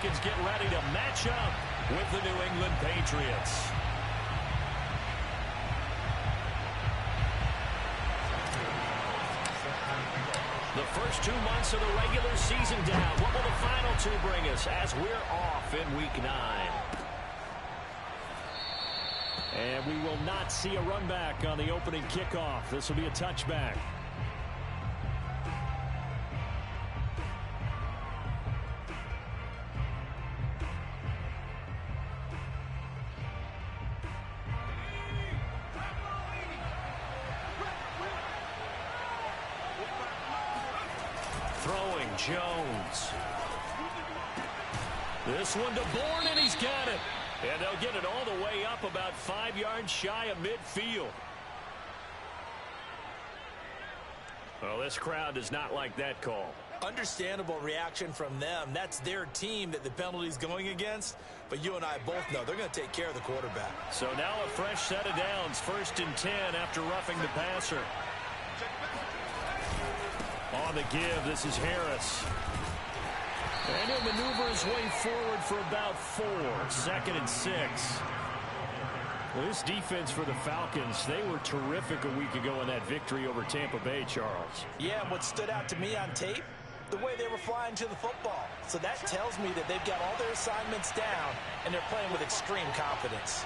Falcons get ready to match up with the New England Patriots. The first 2 months of the regular season down. What will the final 2 bring us as we're off in Week 9? And we will not see a run back on the opening kickoff. This will be a touchback. Throwing, Jones. This one to Bourne, and he's got it. And they'll get it all the way up about 5 yards shy of midfield. Well, this crowd does not like that call. Understandable reaction from them. That's their team that the penalty's going against. But you and I both know they're going to take care of the quarterback. So now a fresh set of downs. 1st and 10 after roughing the passer. On the give, this is Harris. And he'll maneuver his way forward for about 4. 2nd and 6. Well, this defense for the Falcons, they were terrific a week ago in that victory over Tampa Bay, Charles. Yeah, and what stood out to me on tape, the way they were flying to the football. So that tells me that they've got all their assignments down, and they're playing with extreme confidence.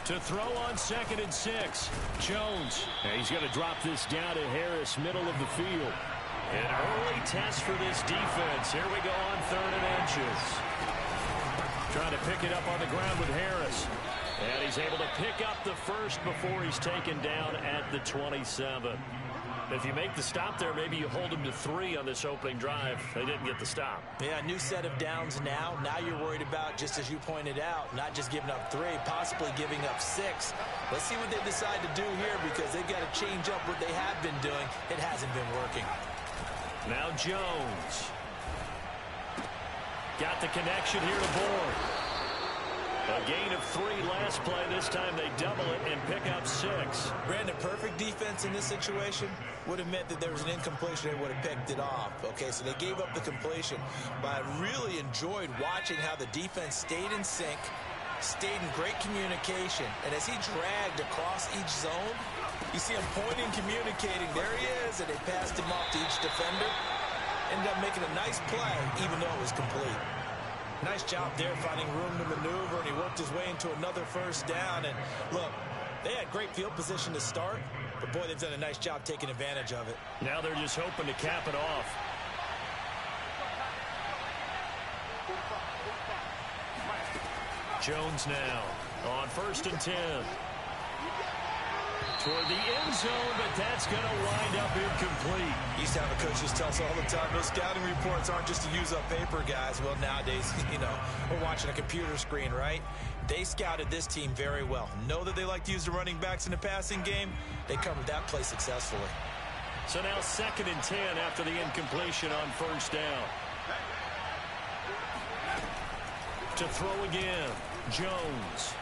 To throw on 2nd and 6. Jones. And he's going to drop this down to Harris, middle of the field. An early test for this defense. Here we go on 3rd and inches. Trying to pick it up on the ground with Harris. And he's able to pick up the first before he's taken down at the 27. If you make the stop there, maybe you hold them to 3 on this opening drive. They didn't get the stop. Yeah, new set of downs now. Now you're worried about, just as you pointed out, not just giving up 3, possibly giving up 6. Let's see what they decide to do here, because they've got to change up what they have been doing. It hasn't been working. Now Jones. Got the connection here to Bourne. A gain of 3 last play. This time they double it and pick up 6. Brandon, perfect defense in this situation would have meant that there was an incompletion. They would have picked it off. Okay, so they gave up the completion. But I really enjoyed watching how the defense stayed in sync, stayed in great communication. And as he dragged across each zone, you see him pointing, communicating. There he is, and they passed him off to each defender. Ended up making a nice play, even though it was complete. Nice job there finding room to maneuver, and he worked his way into another 1st down. And look, they had great field position to start, but boy, they've done a nice job taking advantage of it. Now they're just hoping to cap it off. Jones now on 1st and 10. Toward the end zone, but that's going to wind up incomplete. Used to have a coach just tell us all the time, those scouting reports aren't just to use up paper, guys. Well, nowadays, you know, we're watching a computer screen, right? They scouted this team very well. Know that they like to use the running backs in the passing game. They covered that play successfully. So now 2nd and 10 after the incompletion on 1st down. To throw again, Jones.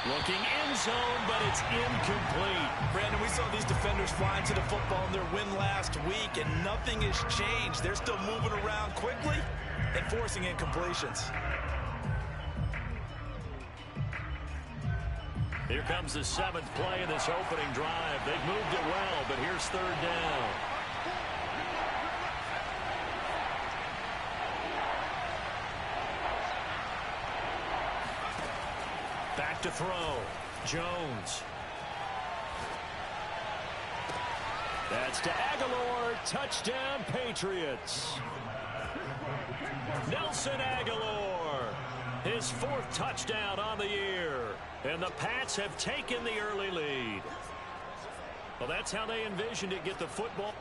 Looking in zone, but it's incomplete. Brandon, we saw these defenders flying to the football in their win last week, and nothing has changed. They're still moving around quickly and forcing incompletions. Here comes the 7th play in this opening drive. They've moved it well, but here's 3rd down. Back to throw. Jones. That's to Aguilar. Touchdown, Patriots. Nelson Aguilar. His 4th touchdown on the year. And the Pats have taken the early lead. Well, that's how they envisioned it, get the football.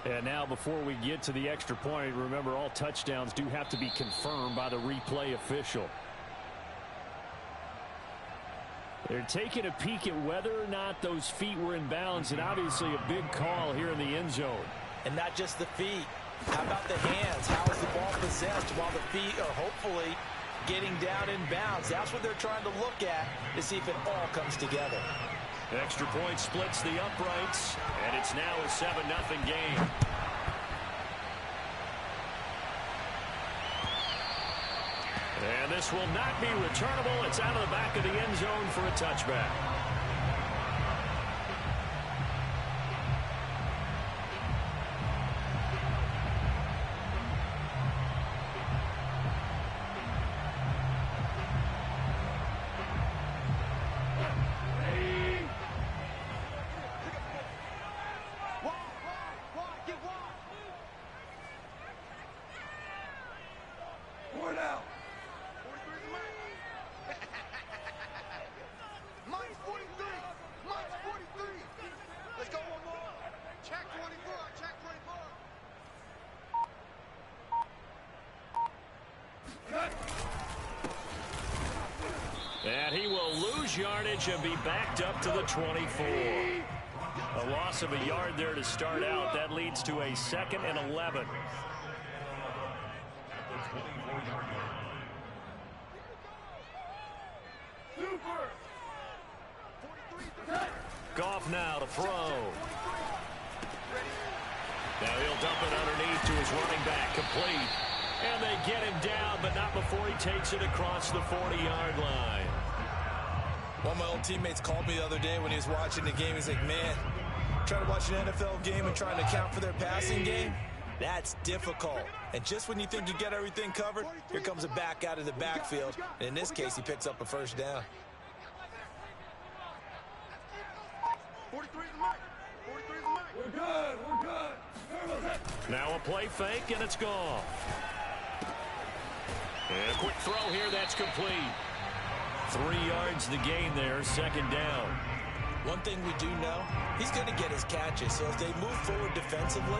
And now before we get to the extra point, remember all touchdowns do have to be confirmed by the replay official. They're taking a peek at whether or not those feet were in bounds, and obviously a big call here in the end zone. And not just the feet. How about the hands? How is the ball possessed while the feet are hopefully getting down in bounds. That's what they're trying to look at to see if it all comes together. Extra point splits the uprights, and it's now a 7-0 game. And this will not be returnable. It's out of the back of the end zone for a touchback. And he will lose yardage and be backed up to the 24. A loss of a yard there to start out. That leads to a 2nd and 11. Goff now to throw. Now he'll dump it underneath to his running back, complete. And they get him down, but not before he takes it across the 40-yard line. One of my old teammates called me the other day when he was watching the game. He's like, man, trying to watch an NFL game and trying to account for their passing game, that's difficult. And just when you think you get everything covered, here comes a back out of the backfield. And in this case, he picks up a first down. 43 is the mark. 43 is the mark. We're good. We're good. Now a play fake, and it's gone. And a quick throw here, that's complete. 3 yards the gain there, 2nd down. One thing we do know, he's going to get his catches. So if they move forward defensively,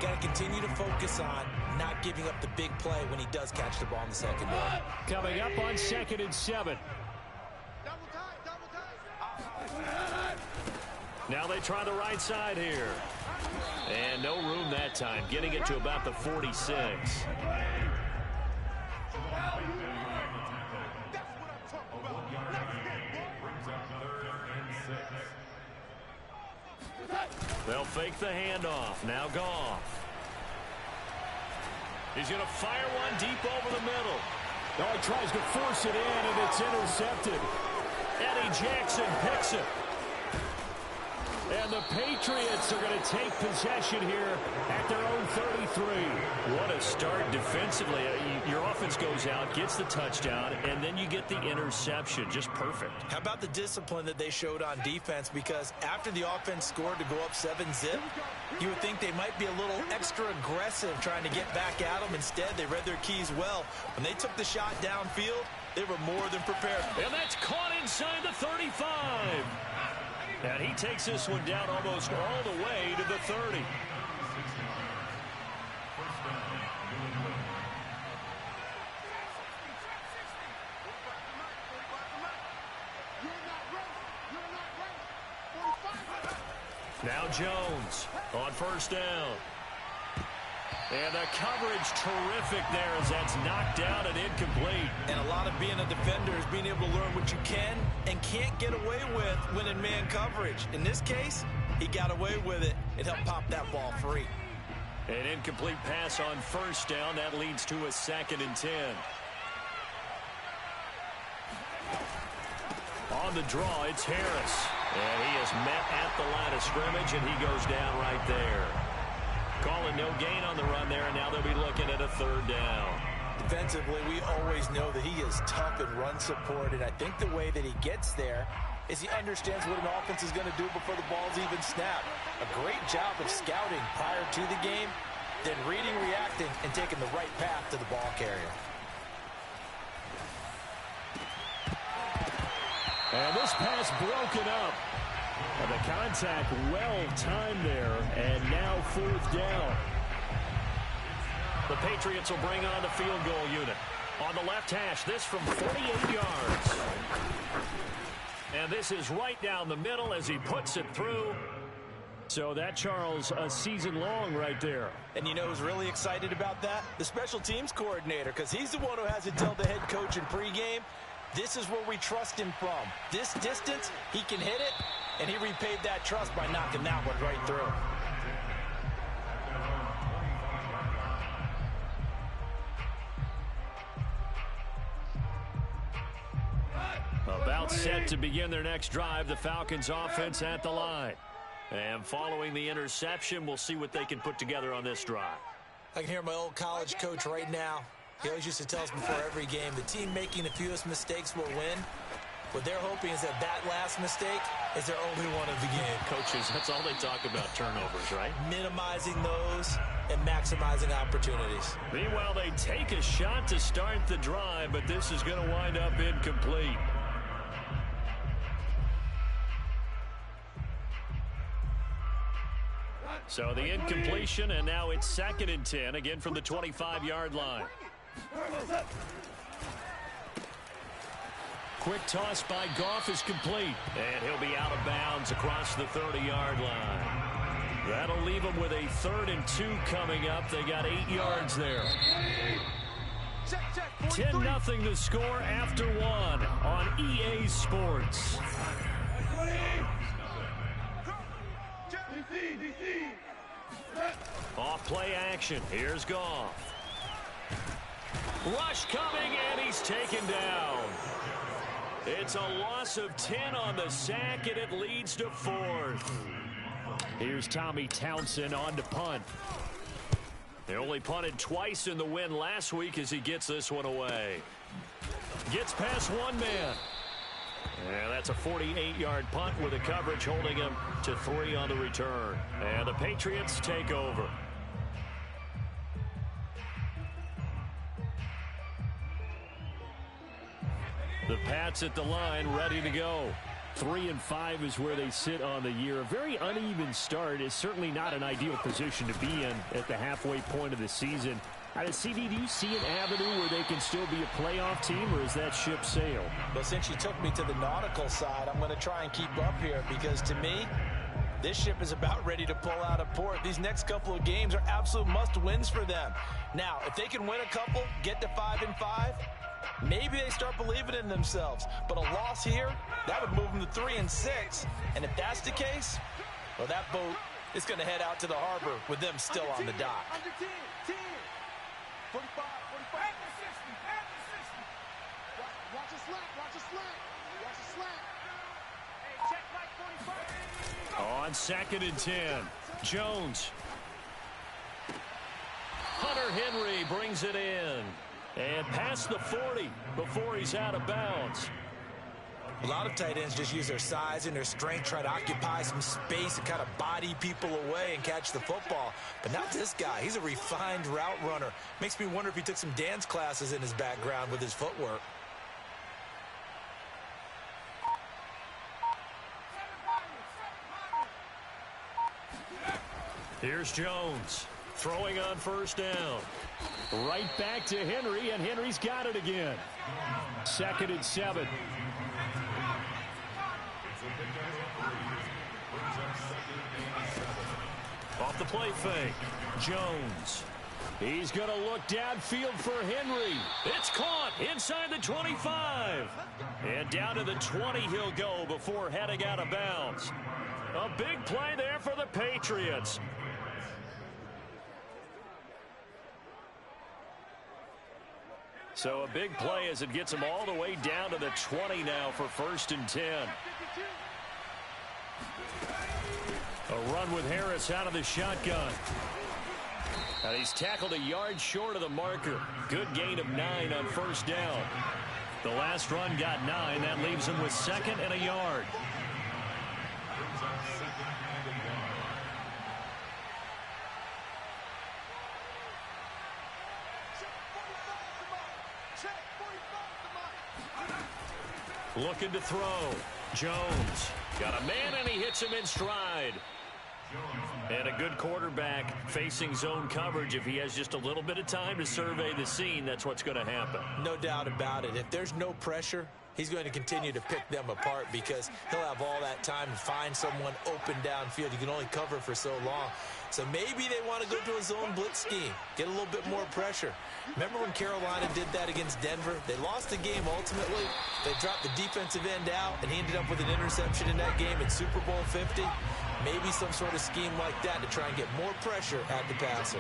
got to continue to focus on not giving up the big play when he does catch the ball in the secondary. Coming up on 2nd and 7. Now they try the right side here. And no room that time, getting it to about the 46. They'll fake the handoff. Now Goff. He's going to fire one deep over the middle. Oh, he tries to force it in, and it's intercepted. Eddie Jackson picks it. And the Patriots are going to take possession here at their own 33. What a start defensively. Your offense goes out, gets the touchdown, and then you get the interception. Just perfect. How about the discipline that they showed on defense? Because after the offense scored to go up 7-zip, you would think they might be a little extra aggressive trying to get back at them. Instead, they read their keys well. When they took the shot downfield, they were more than prepared. And that's caught inside the 35. And he takes this one down almost all the way to the 30. Now Jones on 1st down. And the coverage terrific there as that's knocked down and incomplete. And a lot of being a defender is being able to learn what you can and can't get away with when in man coverage. In this case, he got away with it and helped pop that ball free. An incomplete pass on 1st down. That leads to a 2nd and 10. On the draw, it's Harris. And he is met at the line of scrimmage, and he goes down right there. Calling no gain on the run there, and now they'll be looking at a 3rd down. Defensively, we always know that he is tough in run support, and I think the way that he gets there is he understands what an offense is going to do before the ball's even snapped. A great job of scouting prior to the game, then reading, reacting, and taking the right path to the ball carrier. And this pass broken up. And the contact well-timed there, and now 4th down. The Patriots will bring on the field goal unit. On the left hash, this from 48 yards. And this is right down the middle as he puts it through So that, Charles, a season long right there. And you know who's really excited about that? The special teams coordinator, because he's the one who has to tell the head coach in pregame, this is where we trust him from. This distance, he can hit it, and he repaid that trust by knocking that one right through. About set to begin their next drive, the Falcons offense at the line. And following the interception, we'll see what they can put together on this drive. I can hear my old college coach right now. He always used to tell us before every game, the team making the fewest mistakes will win. What they're hoping is that that last mistake is their only one of the game. Coaches, that's all they talk about, turnovers, right? Minimizing those and maximizing opportunities. Meanwhile, they take a shot to start the drive, but this is going to wind up incomplete. So the incompletion, and now it's 2nd and 10, again from the 25-yard line. Quick toss by Goff is complete, and he'll be out of bounds across the 30-yard line. That'll leave them with a 3rd and 2 coming up. They got 8 yards there. 10-0 the score after 1 on EA Sports. Off play action. Here's Goff. Rush coming, and he's taken down. It's a loss of 10 on the sack, and it leads to 4th. Here's Tommy Townsend on to punt. They only punted twice in the win last week as he gets this one away. Gets past one man. And that's a 48-yard punt with a coverage holding him to 3 on the return. And the Patriots take over. The Pats at the line, ready to go. 3-5 is where they sit on the year. A very uneven start is certainly not an ideal position to be in at the halfway point of the season. CD, do you see an avenue where they can still be a playoff team, or is that ship sailed? Well, since you took me to the nautical side, I'm going to try and keep up here, because to me, this ship is about ready to pull out of port. These next couple of games are absolute must-wins for them. Now, if they can win a couple, get to 5-5, maybe they start believing in themselves. But a loss here, that would move them to 3-6. And if that's the case, well, that boat is going to head out to the harbor with them still on the dock. 45, 45. Watch a slant, watch a slant. Watch a slant. Hey, check Mike 45. On 2nd and 10, Jones. Hunter Henry brings it in. And past the 40 before he's out of bounds. A lot of tight ends just use their size and their strength, try to occupy some space and kind of body people away and catch the football. But not this guy. He's a refined route runner. Makes me wonder if he took some dance classes in his background with his footwork. Here's Jones throwing on 1st down. Right back to Henry, and Henry's got it again. 2nd and 7. Off the play fake, Jones. He's going to look downfield for Henry. It's caught inside the 25. And down to the 20 he'll go before heading out of bounds. A big play there for the Patriots. So a big play as it gets him all the way down to the 20 now for 1st and 10. A run with Harris out of the shotgun. And he's tackled a yard short of the marker. Good gain of 9 on 1st down. The last run got 9. That leaves him with 2nd and a yard. Looking to throw. Jones got a man, and he hits him in stride. And a good quarterback facing zone coverage. If he has just a little bit of time to survey the scene, that's what's going to happen. No doubt about it. If there's no pressure, he's going to continue to pick them apart because he'll have all that time to find someone open downfield. You can only cover for so long. So maybe they want to go to a zone blitz scheme, get a little bit more pressure. Remember when Carolina did that against Denver? They lost the game ultimately. They dropped the defensive end out, and he ended up with an interception in that game in Super Bowl 50. Maybe some sort of scheme like that to try and get more pressure at the passer.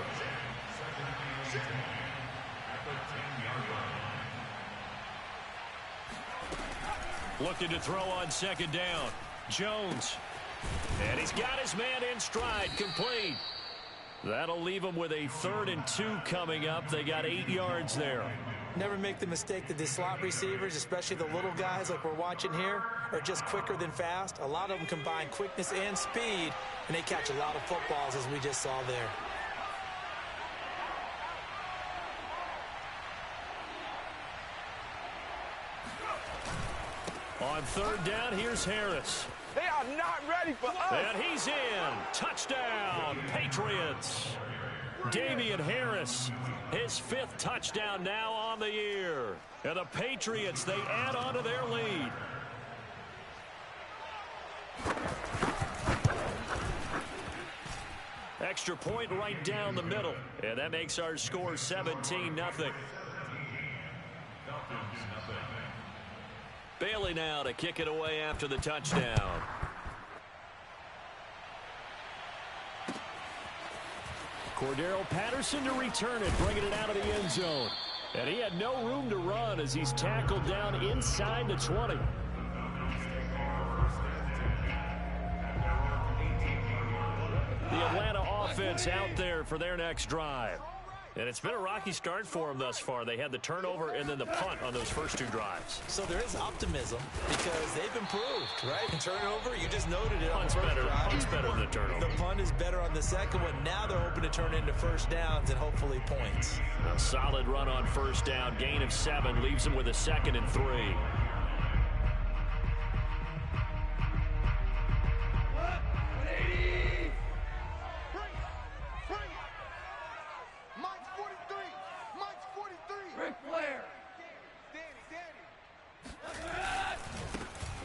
Looking to throw on second down. Jones. And he's got his man in stride, complete. That'll leave him with a 3rd and 2 coming up. They got 8 yards there. Never make the mistake that the slot receivers, especially the little guys like we're watching here, are just quicker than fast. A lot of them combine quickness and speed, and they catch a lot of footballs, as we just saw there. On 3rd down, here's Harris. They are not ready for us. And he's in. Touchdown, Patriots. Damian Harris, his 5th touchdown now on the year. And the Patriots, they add on to their lead. Extra point right down the middle. And that makes our score 17-0. Bailey now to kick it away after the touchdown. Cordero Patterson to return it, bringing it out of the end zone. And he had no room to run as he's tackled down inside the 20. The Atlanta offense out there for their next drive. And it's been a rocky start for them thus far. They had the turnover and then the punt on those first 2 drives. So there is optimism because they've improved, right? Turnover, you just noted it on the first drive. Punt's better than the turnover. The punt is better on the second one. Now they're hoping to turn into first downs and hopefully points. A solid run on first down. Gain of 7 leaves them with a 2nd and 3.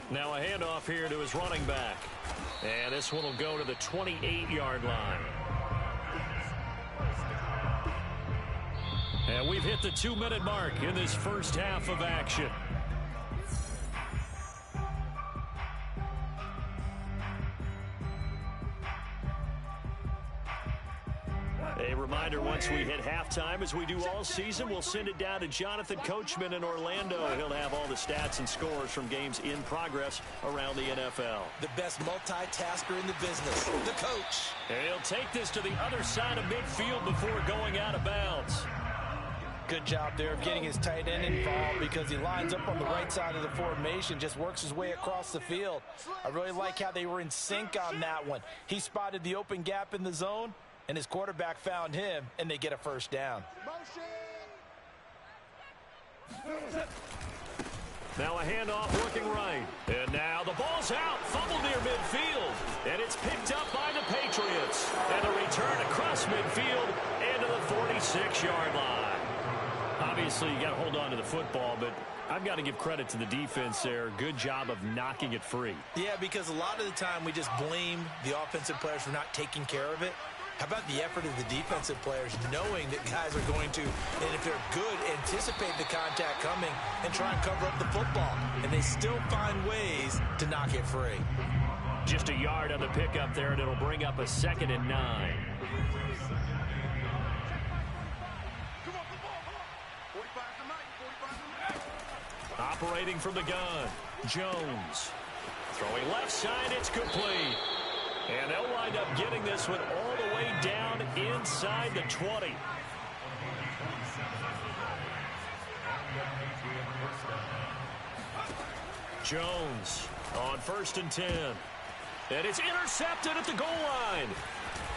Now a handoff here to his running back. And this one will go to the 28-yard line. And we've hit the 2-minute mark in this first half of action. A reminder, once we hit halftime, as we do all season, we'll send it down to Jonathan Coachman in Orlando. He'll have all the stats and scores from games in progress around the NFL. The best multitasker in the business, the coach. And he'll take this to the other side of midfield before going out of bounds. Good job there of getting his tight end involved because he lines up on the right side of the formation, just works his way across the field. I really like how they were in sync on that one. He spotted the open gap in the zone, and his quarterback found him, and they get a first down. Now a handoff working right. And now the ball's out. Fumbled near midfield. And it's picked up by the Patriots. And the return across midfield into the 46-yard line. Obviously, you got to hold on to the football, but I've got to give credit to the defense there. Good job of knocking it free. Yeah, because a lot of the time we just blame the offensive players for not taking care of it. How about the effort of the defensive players knowing that guys are going to, and if they're good, anticipate the contact coming and try and cover up the football. And they still find ways to knock it free. Just a yard on the pickup there, and it'll bring up a 2nd and 9. Operating from the gun, Jones. Throwing left side, it's complete. And they'll wind up getting this one all the way down inside the 20. Jones on 1st and 10. And it's intercepted at the goal line.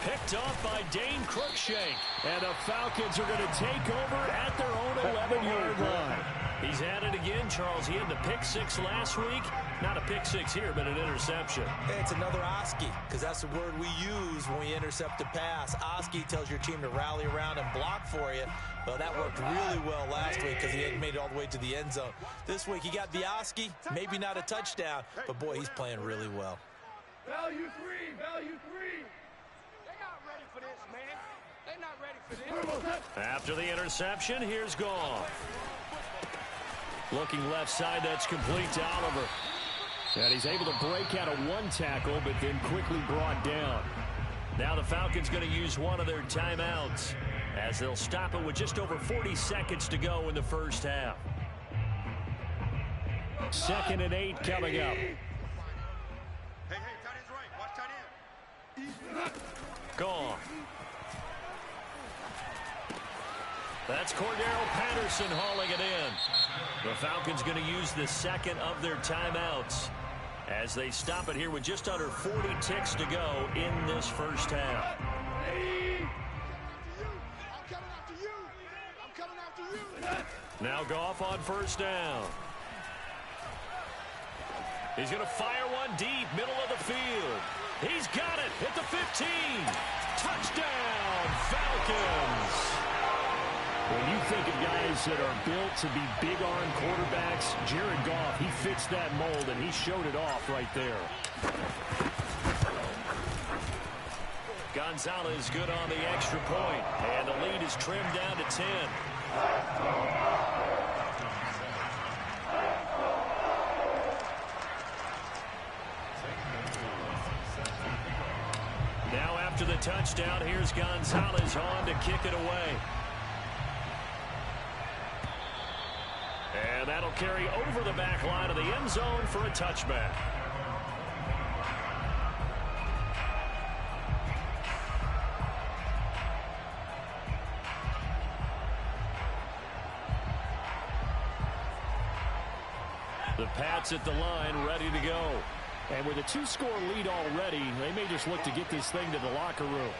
Picked off by Dane Cruikshank. And the Falcons are going to take over at their own 11-yard line. He's had it again, Charles. He had the pick six last week. Not a pick six here, but an interception. It's another Oski, because that's the word we use when we intercept a pass. Oski tells your team to rally around and block for you. Well, that worked really well last week because he had made it all the way to the end zone. This week, he got the Oski, maybe not a touchdown, but, boy, he's playing really well. Value three, value three. They're not ready for this, man. They're not ready for this. After the interception, here's Goff. Looking left side, that's complete to Oliver. And he's able to break out of one tackle, but then quickly brought down. Now the Falcons going to use one of their timeouts as they'll stop it with just over 40 seconds to go in the first half. 2nd and 8 coming up. Hey, tight end's right. Watch tight end. Goff. That's Cordero Patterson hauling it in. The Falcons going to use the second of their timeouts as they stop it here with just under 40 ticks to go in this first half. I'm coming after you. Now Goff on first down. He's going to fire one deep, middle of the field. He's got it at the 15. Touchdown, Falcons. When you think of guys that are built to be big-arm quarterbacks, Jared Goff, he fits that mold, and he showed it off right there. Gonzalez good on the extra point, and the lead is trimmed down to 10. Now after the touchdown, here's Gonzalez on to kick it away. And that'll carry over the back line of the end zone for a touchback. The Pats at the line, ready to go. And with a 2-score lead already, they may just look to get this thing to the locker room.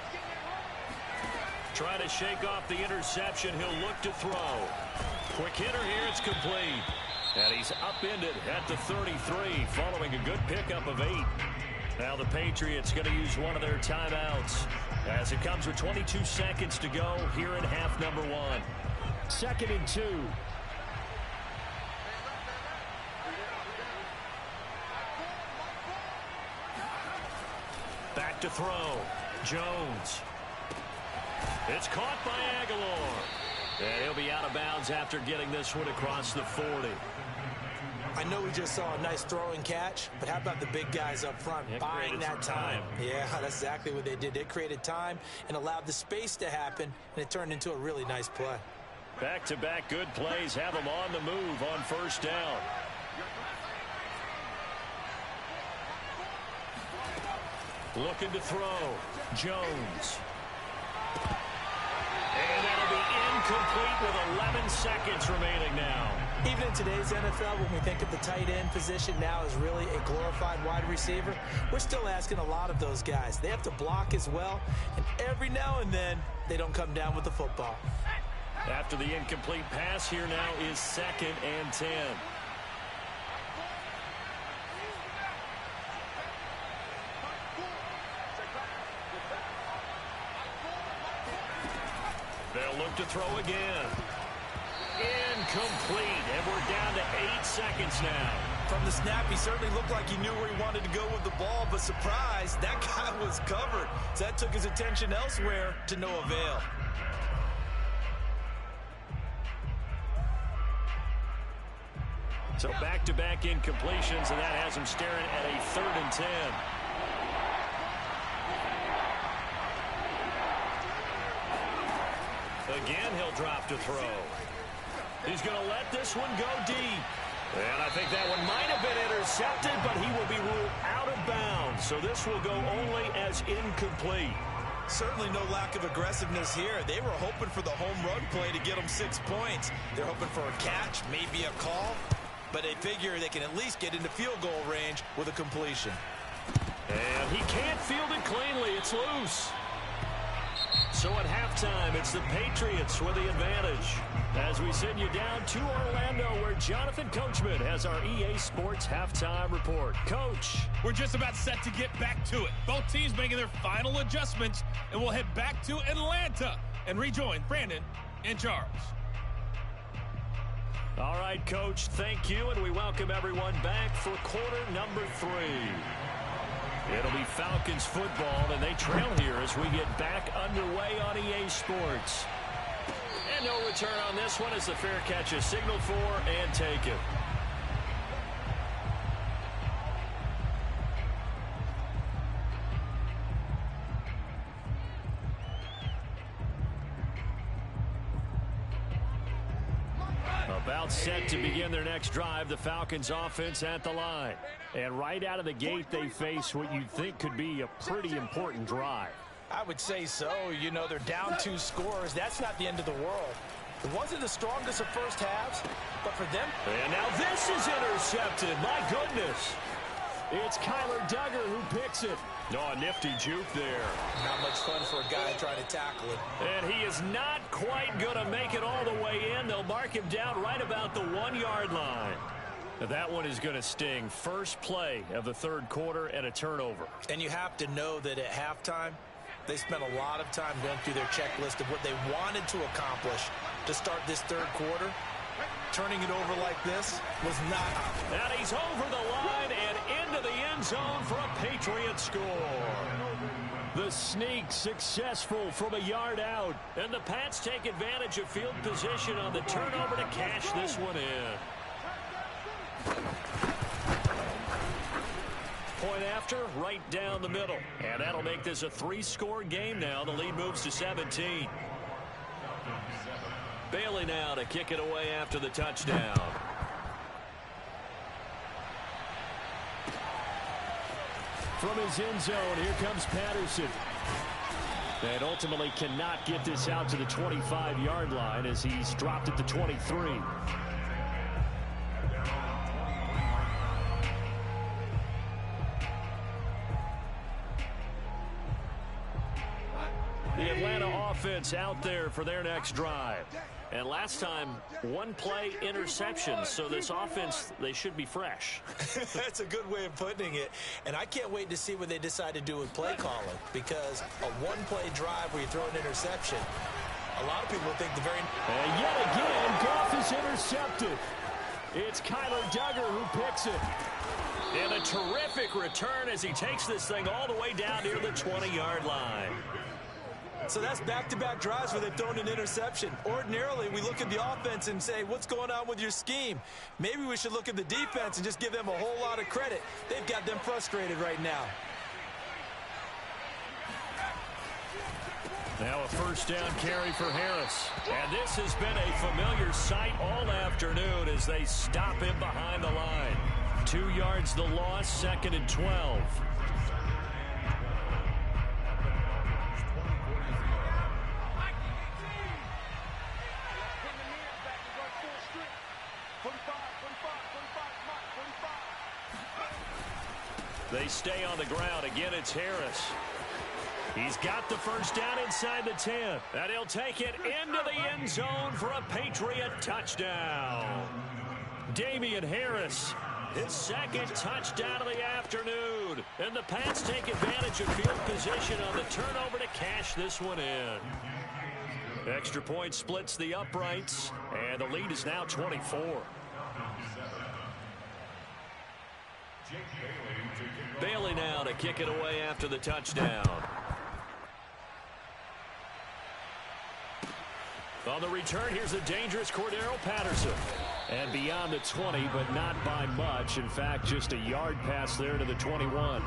Trying to shake off the interception. He'll look to throw. Quick hitter here. It's complete. And he's upended at the 33 following a good pickup of 8. Now the Patriots going to use one of their timeouts as it comes with 22 seconds to go here in half number 1. 2nd and 2. Back to throw. Jones. It's caught by Aguilar. And he'll be out of bounds after getting this one across the 40. I know we just saw a nice throw and catch, but how about the big guys up front buying that time? Yeah, that's exactly what they did. They created time and allowed the space to happen, and it turned into a really nice play. Back-to-back good plays have them on the move on first down. Looking to throw. Jones. And that'll be incomplete with 11 seconds remaining now. Even in today's NFL, when we think of the tight end position now as really a glorified wide receiver, we're still asking a lot of those guys. They have to block as well, and every now and then, they don't come down with the football. After the incomplete pass, here now is 2nd and 10. They'll look to throw again. Incomplete, and we're down to 8 seconds now. From the snap, he certainly looked like he knew where he wanted to go with the ball, but surprise, that guy was covered. So that took his attention elsewhere to no avail. So back-to-back incompletions, and that has him staring at a 3rd and 10. Again, he'll drop to throw. He's going to let this one go deep. And I think that one might have been intercepted, but he will be ruled out of bounds. So this will go only as incomplete. Certainly no lack of aggressiveness here. They were hoping for the home run play to get them 6 points. They're hoping for a catch, maybe a call, but they figure they can at least get into field goal range with a completion. And he can't field it cleanly. It's loose. So at halftime, it's the Patriots with the advantage. As we send you down to Orlando, where Jonathan Coachman has our EA Sports halftime report. Coach. We're just about set to get back to it. Both teams making their final adjustments, and we'll head back to Atlanta and rejoin Brandon and Charles. All right, Coach, thank you, and we welcome everyone back for quarter number 3. It'll be Falcons football, and they trail here as we get back underway on EA Sports. And no return on this one as the fair catch is signaled for and taken. About set to begin their next drive, the Falcons offense at the line. And right out of the gate, they face what you'd think could be a pretty important drive. I would say so. You know, they're down 2 scores. That's not the end of the world. It wasn't the strongest of first halves, but for them. And now this is intercepted. My goodness. It's Kyler Duggar who picks it. Oh, a nifty juke there. Not much fun for a guy trying to tackle it. And he is not quite going to make it all the way in. They'll mark him down right about the 1-yard line. That one is going to sting. First play of the third quarter and a turnover. And you have to know that at halftime, they spent a lot of time going through their checklist of what they wanted to accomplish to start this third quarter. Turning it over like this was not. And he's over the line and into the end zone for a Patriot score. The sneak successful from a yard out. And the Pats take advantage of field position on the turnover to cash this one in. Point after, right down the middle. And that'll make this a 3-score game now. The lead moves to 17. Bailey now to kick it away after the touchdown. From his end zone, here comes Patterson. And ultimately cannot get this out to the 25-yard line as he's dropped at the 23. The Atlanta offense out there for their next drive. And last time, 1-play interception. So this offense, they should be fresh. That's a good way of putting it. And I can't wait to see what they decide to do with play calling. Because a 1-play drive where you throw an interception, a lot of people think the very... And yet again, Goff is intercepted. It's Kyler Duggar who picks it. And a terrific return as he takes this thing all the way down near the 20-yard line. So that's back-to-back drives where they've thrown an interception. Ordinarily, we look at the offense and say, what's going on with your scheme? Maybe we should look at the defense and just give them a whole lot of credit. They've got them frustrated right now. Now a first down carry for Harris. And this has been a familiar sight all afternoon as they stop him behind the line. 2 yards the loss, 2nd and 12. They stay on the ground. Again, it's Harris. He's got the first down inside the 10. And he'll take it into the end zone for a Patriot touchdown. Damian Harris, his second touchdown of the afternoon. And the Pats take advantage of field position on the turnover to cash this one in. Extra point splits the uprights. And the lead is now 24. Bailey now to kick it away after the touchdown. On the return, here's the dangerous Cordero Patterson. And beyond the 20, but not by much. In fact, just a yard pass there to the 21.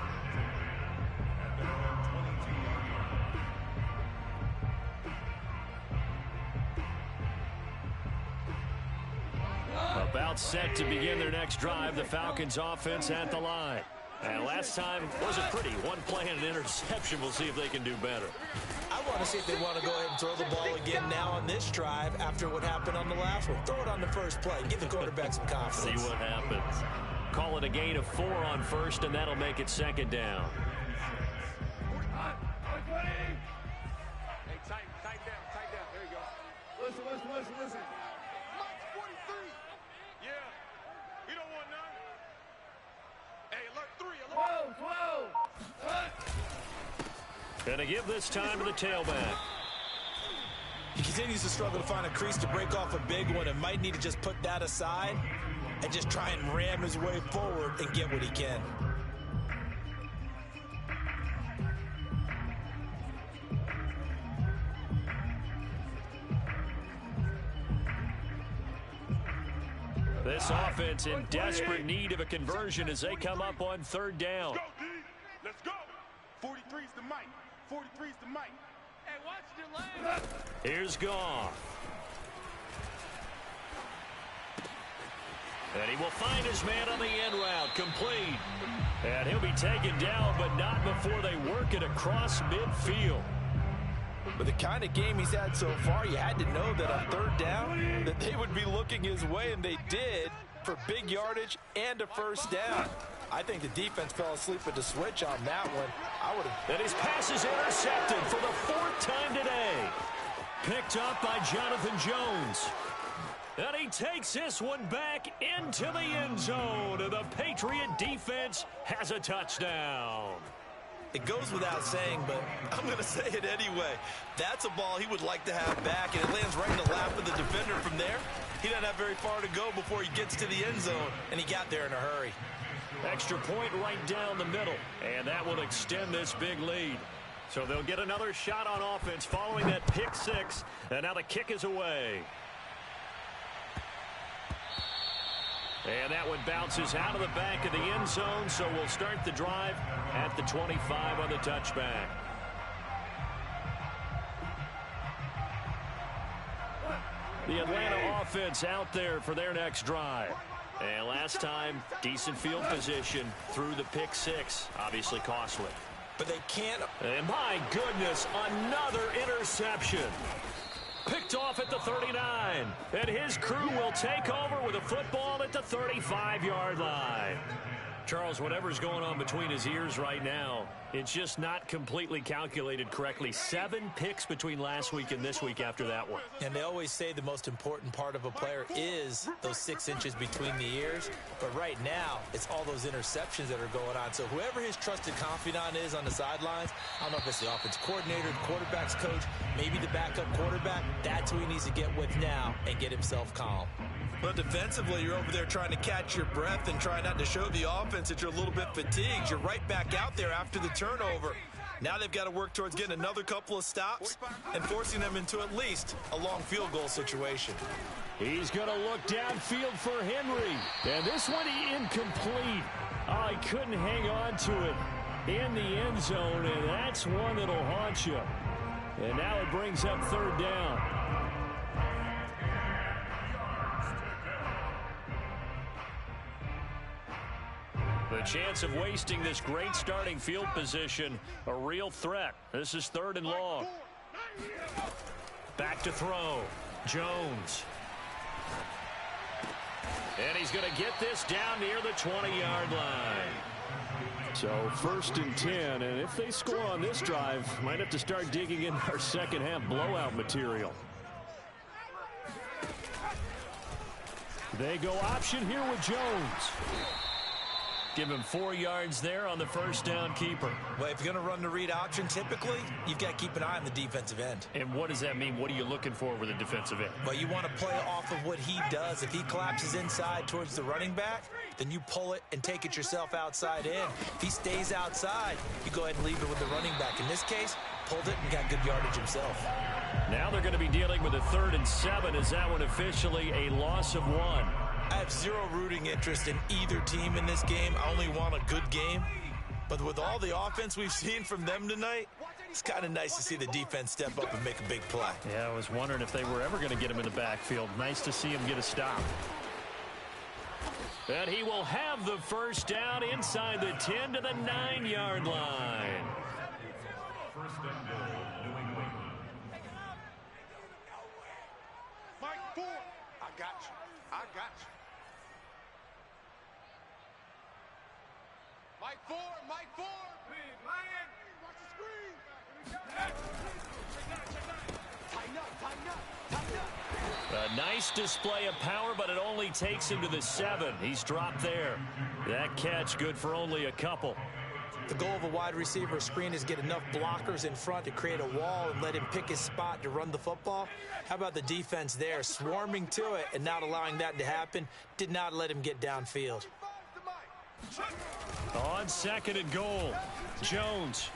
About set to begin their next drive, the Falcons offense at the line. And last time wasn't pretty. 1 play and an interception. We'll see if they can do better. I want to see if they want to go ahead and throw the ball again now on this drive after what happened on the last one. Throw it on the first play. Give the quarterback some confidence. See what happens. Call it a gain of 4 on first, and that'll make it 2nd down. Hey, tight Listen. Mike's 43. Yeah. We don't want none. Hey, alert 3. Alert. Whoa. Gonna give this time to the tailback. He continues to struggle to find a crease to break off a big one and might need to just put that aside and just try and ram his way forward and get what he can. This offense in desperate need of a conversion as they come up on third down. Let's go, D. Let's go. 43's the mic. 43's the mic. Hey, watch the lane. Here's Goff. And he will find his man on the end route, complete. And he'll be taken down, but not before they work it across midfield. But the kind of game he's had so far, you had to know that on third down, that they would be looking his way, and they did, for big yardage and a first down. I think the defense fell asleep at the switch on that one. I would have. And his pass is intercepted for the 4th time today. Picked up by Jonathan Jones. And he takes this one back into the end zone. And the Patriot defense has a touchdown. It goes without saying, but I'm going to say it anyway. That's a ball he would like to have back, and it lands right in the lap of the defender from there. He doesn't have very far to go before he gets to the end zone, and he got there in a hurry. Extra point right down the middle, and that will extend this big lead. So they'll get another shot on offense following that pick six, and now the kick is away. And that one bounces out of the back of the end zone, so we'll start the drive at the 25 on the touchback. The Atlanta offense out there for their next drive. And last time, decent field position through the pick six, obviously costly. But they can't. And my goodness, another interception. Picked off at the 39. And his crew will take over with a football at the 35-yard line. Charles, whatever's going on between his ears right now, it's just not completely calculated correctly. 7 picks between last week and this week after that one. And they always say the most important part of a player is those 6 inches between the ears. But right now, it's all those interceptions that are going on. So whoever his trusted confidant is on the sidelines, I don't know if it's the offense coordinator, the quarterback's coach, maybe the backup quarterback, that's who he needs to get with now and get himself calm. But defensively, you're over there trying to catch your breath and try not to show the offense that you're a little bit fatigued. You're right back out there after the turnover. Now they've got to work towards getting another couple of stops and forcing them into at least a long field goal situation. He's going to look downfield for Henry. And this one incomplete. Oh, he couldn't hang on to it in the end zone, and that's one that'll haunt you. And now it brings up third down. The chance of wasting this great starting field position, a real threat. This is 3rd and long. Back to throw. Jones. And he's going to get this down near the 20-yard line. So 1st and 10, and if they score on this drive, might have to start digging in our second half blowout material. They go option here with Jones. Give him 4 yards there on the first down keeper. Well, if you're going to run the read option, typically, you've got to keep an eye on the defensive end. And what does that mean? What are you looking for with a defensive end? Well, you want to play off of what he does. If he collapses inside towards the running back, then you pull it and take it yourself outside in. If he stays outside, you go ahead and leave it with the running back. In this case, pulled it and got good yardage himself. Now they're going to be dealing with a 3rd and 7. Is that one officially a loss of 1? I have zero rooting interest in either team in this game. I only want a good game. But with all the offense we've seen from them tonight, it's kind of nice to see the defense step up and make a big play. Yeah, I was wondering if they were ever going to get him in the backfield. Nice to see him get a stop. And he will have the first down inside the 10 to the 9-yard line. Mike 4. I got you. I got you. Mike 4. Mike 4. Big man. Watch the screen. A nice display of power, but it only takes him to the 7. He's dropped there. That catch good for only a couple. The goal of a wide receiver screen is get enough blockers in front to create a wall and let him pick his spot to run the football. How about the defense there, swarming to it and not allowing that to happen? Did not let him get downfield. On 2nd and goal, Jones.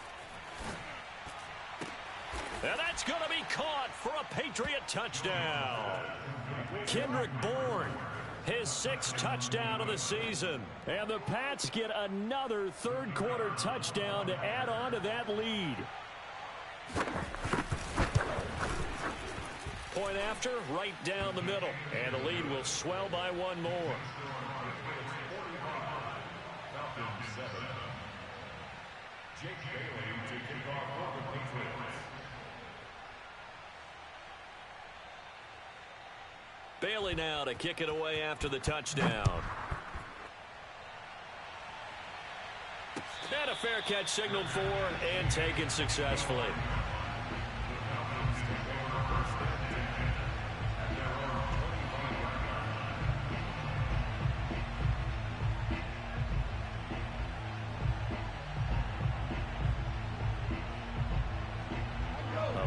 And that's going to be caught for a Patriot touchdown. Kendrick Bourne, his 6th touchdown of the season. And the Pats get another third-quarter touchdown to add on to that lead. Point after, right down the middle. And the lead will swell by 1 more. Bailey now to kick it away after the touchdown. And a fair catch signaled for and taken successfully.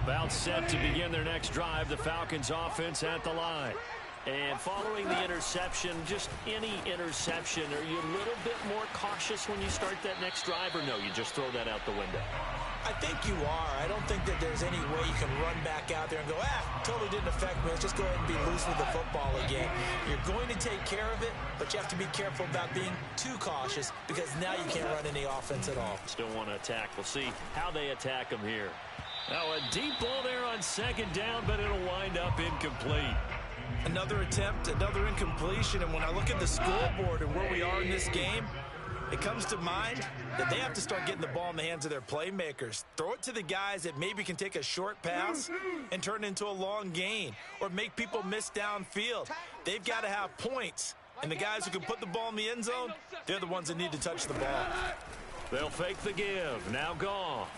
About set to begin their next drive, the Falcons offense at the line. And following the interception, just any interception, are you a little bit more cautious when you start that next drive, or no, you just throw that out the window? I think you are. I don't think that there's any way you can run back out there and go, totally didn't affect me. Let's just go ahead and be loose with the football again. You're going to take care of it, but you have to be careful about being too cautious because now you can't run any offense at all. Still want to attack. We'll see how they attack them here. Now a deep ball there on 2nd down, but it'll wind up incomplete. Another attempt, another incompletion, and when I look at the scoreboard and where we are in this game, it comes to mind that they have to start getting the ball in the hands of their playmakers. Throw it to the guys that maybe can take a short pass and turn it into a long gain or make people miss downfield. They've got to have points, and the guys who can put the ball in the end zone, they're the ones that need to touch the ball. They'll fake the give. Now Goff.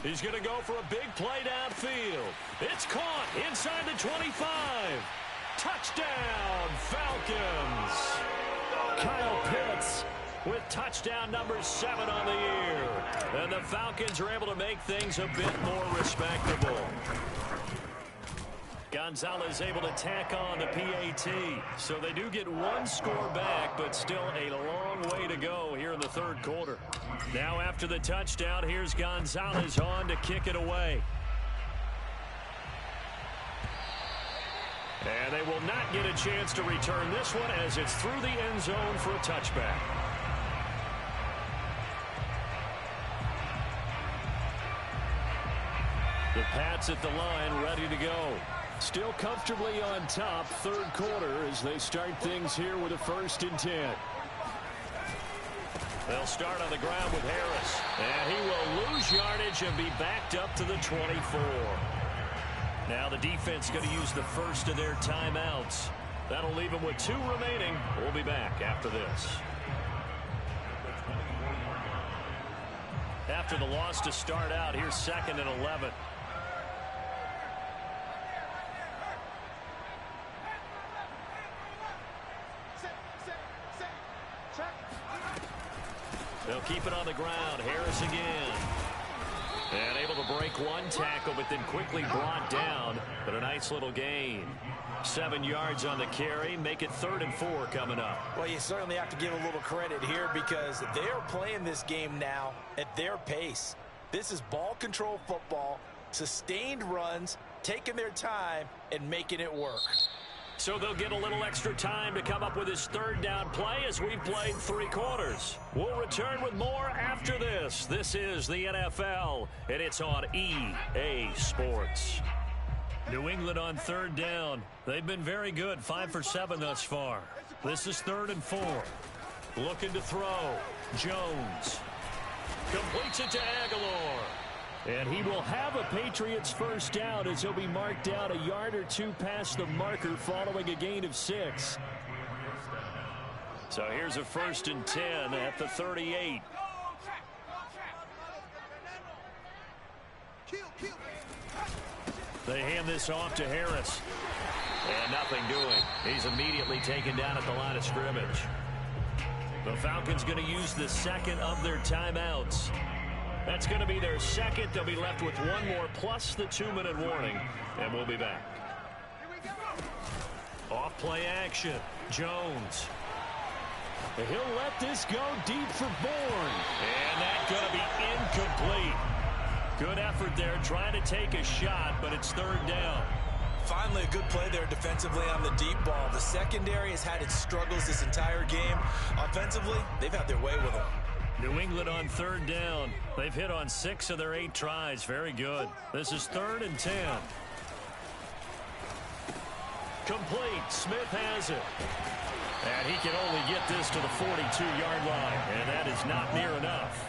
He's going to go for a big play downfield. It's caught inside the 25. Touchdown, Falcons. Kyle Pitts with touchdown number 7 on the year. And the Falcons are able to make things a bit more respectable. Gonzalez able to tack on the PAT. So they do get 1 score back, but still a long way to go here in the 3rd quarter. Now after the touchdown, here's Gonzalez on to kick it away. And they will not get a chance to return this one as it's through the end zone for a touchback. The Pats at the line ready to go. Still comfortably on top, 3rd quarter as they start things here with a 1st and 10. They'll start on the ground with Harris. And he will lose yardage and be backed up to the 24. Now the defense going to use the first of their timeouts. That'll leave them with 2 remaining. We'll be back after this. After the loss to start out, here's 2nd and 11. They'll keep it on the ground. Harris again. And able to break 1 tackle, but then quickly brought down. But a nice little gain. 7 yards on the carry. Make it 3rd and 4 coming up. Well, you certainly have to give a little credit here because they're playing this game now at their pace. This is ball control football, sustained runs, taking their time, and making it work. So they'll get a little extra time to come up with his 3rd down play as we've played 3 quarters. We'll return with more after this. This is the NFL, and it's on EA Sports. New England on 3rd down. They've been very good, 5 for 7 thus far. This is 3rd and 4. Looking to throw. Jones completes it to Aguilar. And he will have a Patriots 1st down as he'll be marked down a yard or 2 past the marker following a gain of 6. So here's a 1st and 10 at the 38. They hand this off to Harris. And nothing doing. He's immediately taken down at the line of scrimmage. The Falcons going to use the second of their timeouts. That's going to be their second. They'll be left with one more plus the 2-minute warning. And we'll be back. Off play action. Jones. He'll let this go deep for Bourne. And that's going to be incomplete. Good effort there trying to take a shot, but it's third down. Finally, a good play there defensively on the deep ball. The secondary has had its struggles this entire game. Offensively, they've had their way with them. New England on third down. They've hit on 6 of their 8 tries. Very good. This is 3rd and 10. Complete. Smith has it. And he can only get this to the 42-yard line. And that is not near enough.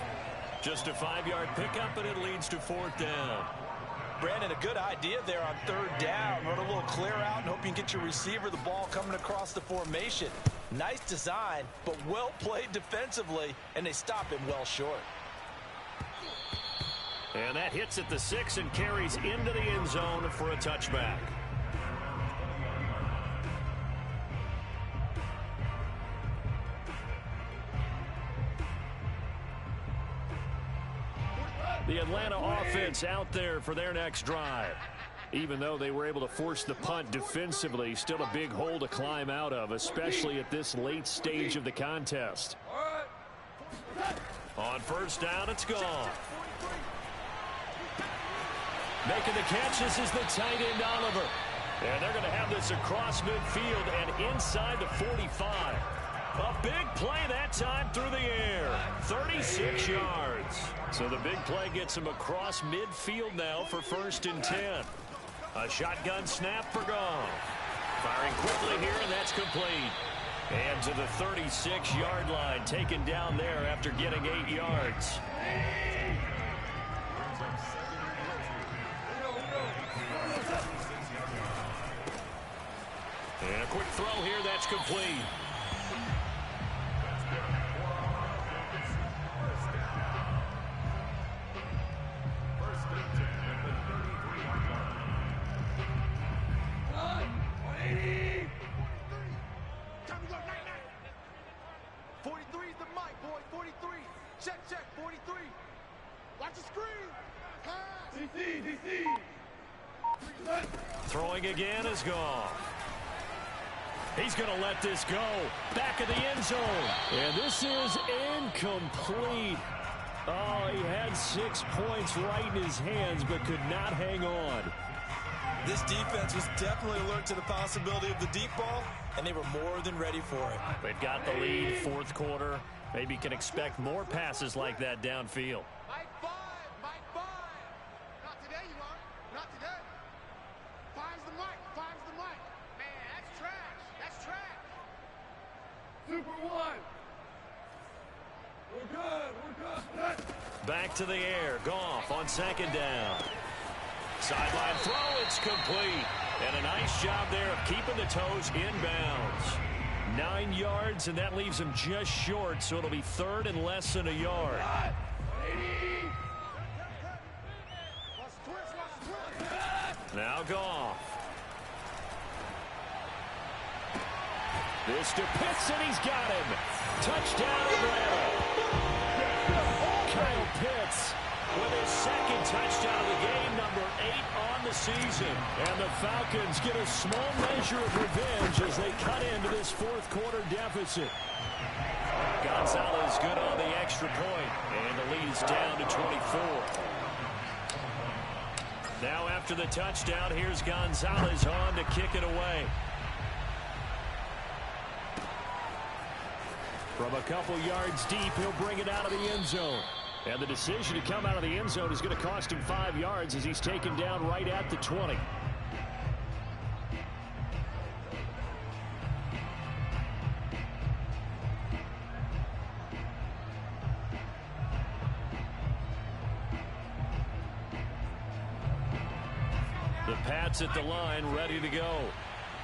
Just a 5-yard pickup, and it leads to 4th down. Brandon, a good idea there on third down. Run a little clear out and hope you can get your receiver the ball coming across the formation. Nice design, but well played defensively, and they stop him well short. And that hits at the 6 and carries into the end zone for a touchback. The Atlanta offense out there for their next drive. Even though they were able to force the punt defensively, still a big hole to climb out of, especially at this late stage of the contest. On first down, it's gone. Making the catch, this is the tight end Oliver. And they're going to have this across midfield and inside the 45. A big play that time through the air. 36 yards. So the big play gets him across midfield now for 1st and 10. A shotgun snap for Goff. Firing quickly here, and that's complete. And to the 36-yard line, taken down there after getting 8 yards. And a quick throw here, that's complete. Throwing again is Goff. He's going to let this go. Back of the end zone. And this is incomplete. Oh, he had 6 points right in his hands, but could not hang on. This defense was definitely alert to the possibility of the deep ball, and they were more than ready for it. They've got the lead, 4th quarter. Maybe can expect more passes like that downfield. Mike 5, Mike 5. Not today, you are. Not today. 5's the mic, 5's the mic. Man, that's trash. That's trash. Super 1. We're good. We're good. Back to the air. Goff on 2nd down. Sideline throw, it's complete. And a nice job there of keeping the toes inbounds. 9 yards, and that leaves him just short, so it'll be 3rd and less than a yard. Now Goff. This to Pitts, and he's got him. Touchdown, Atlanta. Kyle Pitts with his 2nd touchdown of the game, number 8 on the season. And the Falcons get a small measure of revenge as they cut into this 4th quarter deficit. Gonzalez good on the extra point, and the lead is down to 24. Now after the touchdown, here's Gonzalez on to kick it away. From a couple yards deep, he'll bring it out of the end zone. And the decision to come out of the end zone is going to cost him 5 yards as he's taken down right at the 20. The Pats at the line, ready to go.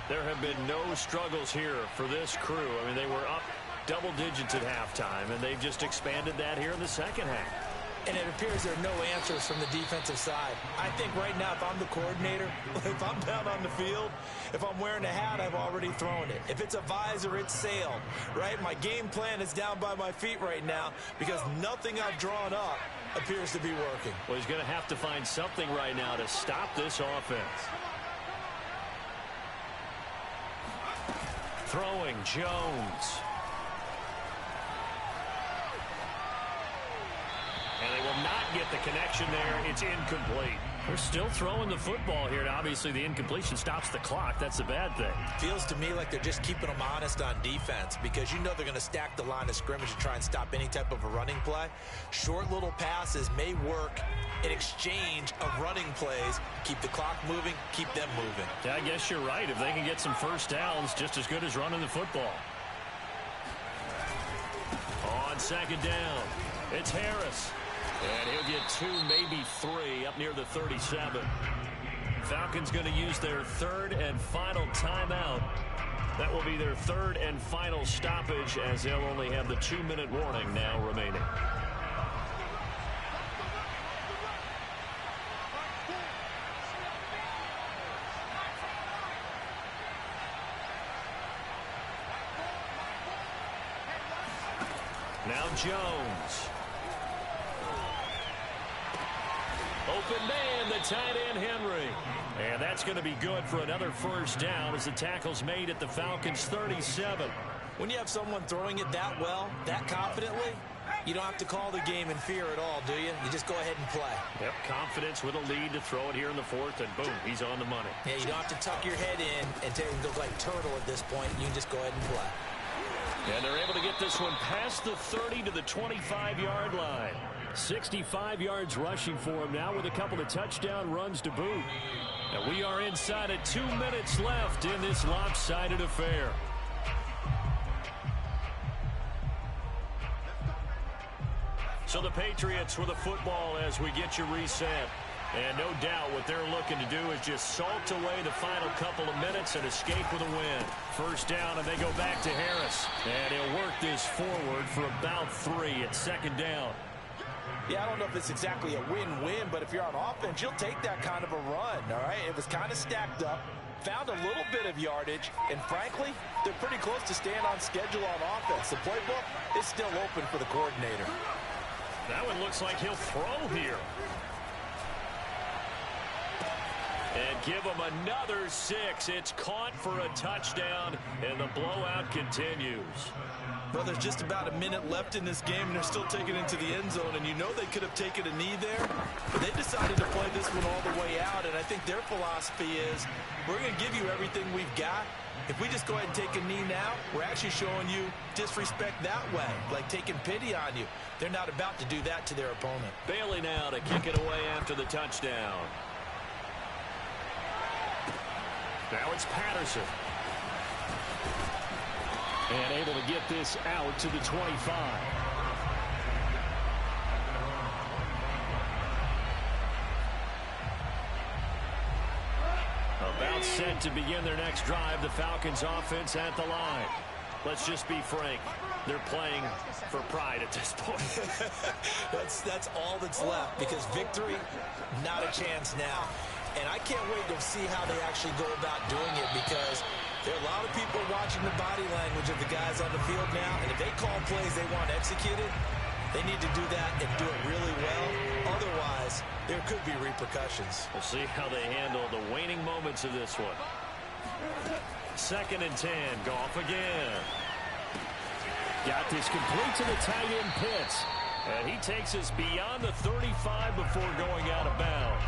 There have been no struggles here for this crew. I mean, they were up double digits at halftime, and they've just expanded that here in the 2nd half. and it appears there are no answers from the defensive side. I think right now, if I'm the coordinator, if I'm down on the field, if I'm wearing a hat, I've already thrown it. If it's a visor, it's sailed, right? My game plan is down by my feet right now because nothing I've drawn up appears to be working. Well, he's going to have to find something right now to stop this offense. Throwing, Jones. And they will not get the connection there. It's incomplete. They're still throwing the football here, and obviously the incompletion stops the clock. That's the bad thing. Feels to me like they're just keeping them honest on defense because you know they're going to stack the line of scrimmage and try and stop any type of a running play. Short little passes may work in exchange of running plays. Keep the clock moving, keep them moving. Yeah, I guess you're right. If they can get some first downs, just as good as running the football. On second down, it's Harris. And he'll get 2, maybe 3 up near the 37. Falcons going to use their third and final timeout. That will be their third and final stoppage as they'll only have the 2-minute warning now remaining. Now Jones. Open man, the tight end, Henry. And that's going to be good for another first down as the tackle's made at the Falcons' 37. When you have someone throwing it that well, that confidently, you don't have to call the game in fear at all, do you? You just go ahead and play. Yep, confidence with a lead to throw it here in the fourth, and boom, he's on the money. Yeah, you don't have to tuck your head in and go like turtle at this point. You can just go ahead and play. And they're able to get this one past the 30 to the 25-yard line. 65 yards rushing for him now with a couple of touchdown runs to boot. And we are inside of 2 minutes left in this lopsided affair. So the Patriots with the football as we get you reset. And no doubt what they're looking to do is just salt away the final couple of minutes and escape with a win. First down, and they go back to Harris. And he'll work this forward for about 3 at second down. Yeah, I don't know if it's exactly a win-win, but if you're on offense, you'll take that kind of a run, all right? It was kind of stacked up, found a little bit of yardage, and frankly, they're pretty close to staying on schedule on offense. The playbook is still open for the coordinator. That one looks like he'll throw here. And give him another 6. It's caught for a touchdown, and the blowout continues. Well, there's just about a minute left in this game, and they're still taking it to the end zone, and you know they could have taken a knee there, but they decided to play this one all the way out, and I think their philosophy is we're going to give you everything we've got. If we just go ahead and take a knee now, we're actually showing you disrespect that way, like taking pity on you. They're not about to do that to their opponent. Bailey now to kick it away after the touchdown. Now it's Patterson. And able to get this out to the 25. About set to begin their next drive, the Falcons offense at the line. Let's just be frank. They're playing for pride at this point. That's all that's left because victory, not a chance now. And I can't wait to see how they actually go about doing it because there are a lot of people watching the body language of the guys on the field now. And if they call plays they want executed, they need to do that and do it really well. Otherwise, there could be repercussions. We'll see how they handle the waning moments of this one. 2nd and 10. Goff again. Got this complete to the tight end Pitts. And he takes us beyond the 35 before going out of bounds.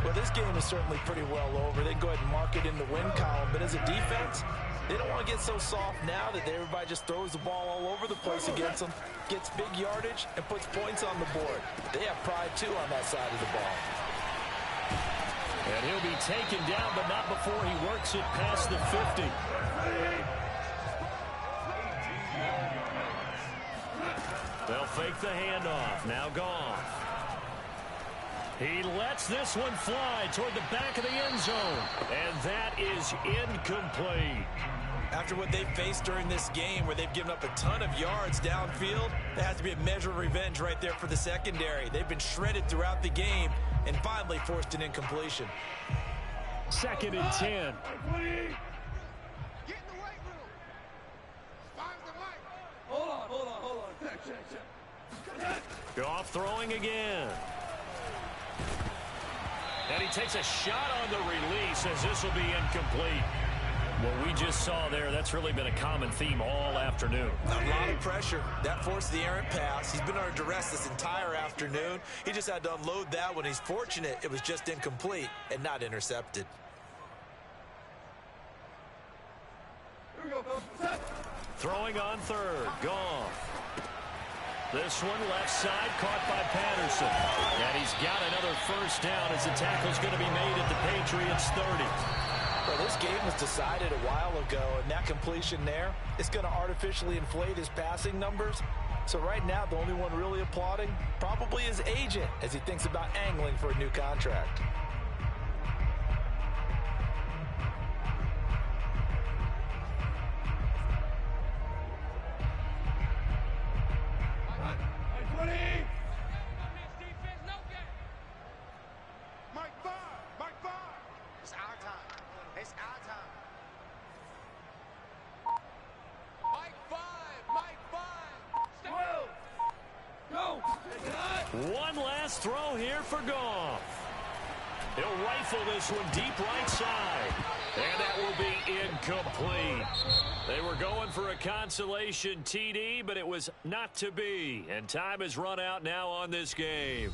Well, this game is certainly pretty well over. They can go ahead and mark it in the win column. But as a defense, they don't want to get so soft now that everybody just throws the ball all over the place against them, gets big yardage, and puts points on the board. They have pride, too, on that side of the ball. And he'll be taken down, but not before he works it past the 50. They'll fake the handoff. Now Goff. He lets this one fly toward the back of the end zone. And that is incomplete. After what they've faced during this game, where they've given up a ton of yards downfield, there has to be a measure of revenge right there for the secondary. They've been shredded throughout the game and finally forced an incompletion. 2nd and 10. Get in the weight room. Finds the mic. Hold on. Check. Goff throwing again. And he takes a shot on the release as this will be incomplete. What we just saw there, that's really been a common theme all afternoon. A lot of pressure. That forced the errant pass. He's been under duress this entire afternoon. He just had to unload that one. He's fortunate it was just incomplete and not intercepted. Here we go, folks. Throwing on 3rd. Goff. This one left side caught by Patterson. And he's got another first down as the tackle's going to be made at the Patriots 30. Well, this game was decided a while ago, and that completion there is going to artificially inflate his passing numbers. So right now, the only one really applauding probably his agent as he thinks about angling for a new contract. One last throw here for Goff. He'll rifle this one deep right side. And that will be incomplete. They were going for a consolation TD, but it was not to be. And time has run out now on this game.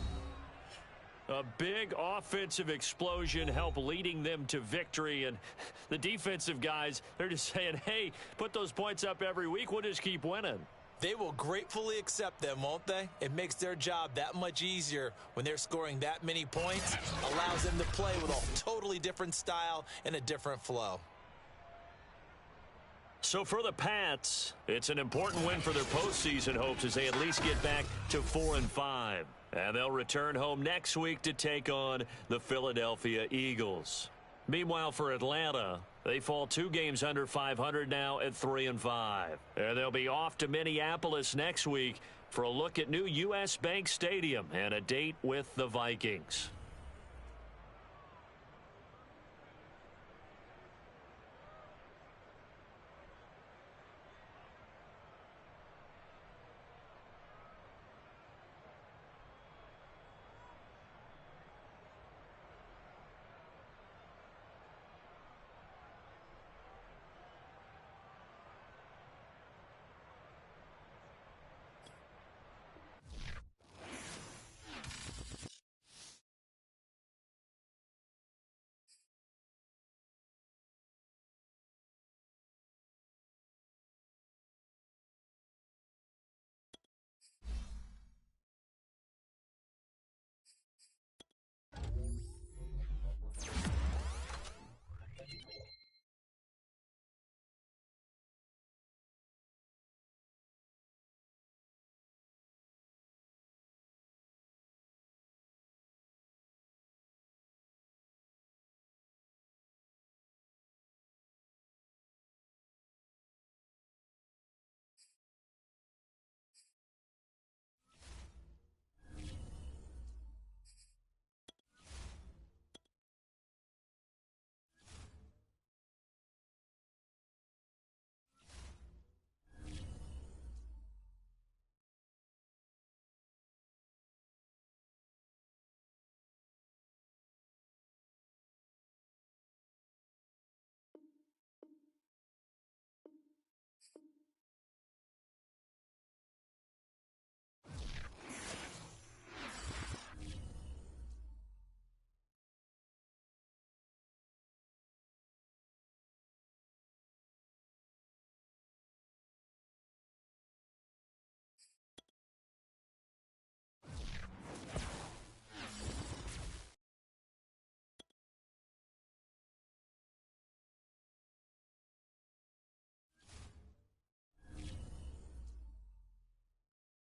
A big offensive explosion helped leading them to victory. And the defensive guys, they're just saying, hey, put those points up every week. We'll just keep winning. They will gratefully accept them, won't they? It makes their job that much easier when they're scoring that many points. Allows them to play with a totally different style and a different flow. So for the Pats, it's an important win for their postseason hopes as they at least get back to 4-5. And they'll return home next week to take on the Philadelphia Eagles. Meanwhile, for Atlanta, they fall 2 games under 500 now at 3-5. And they'll be off to Minneapolis next week for a look at new U.S. Bank Stadium and a date with the Vikings.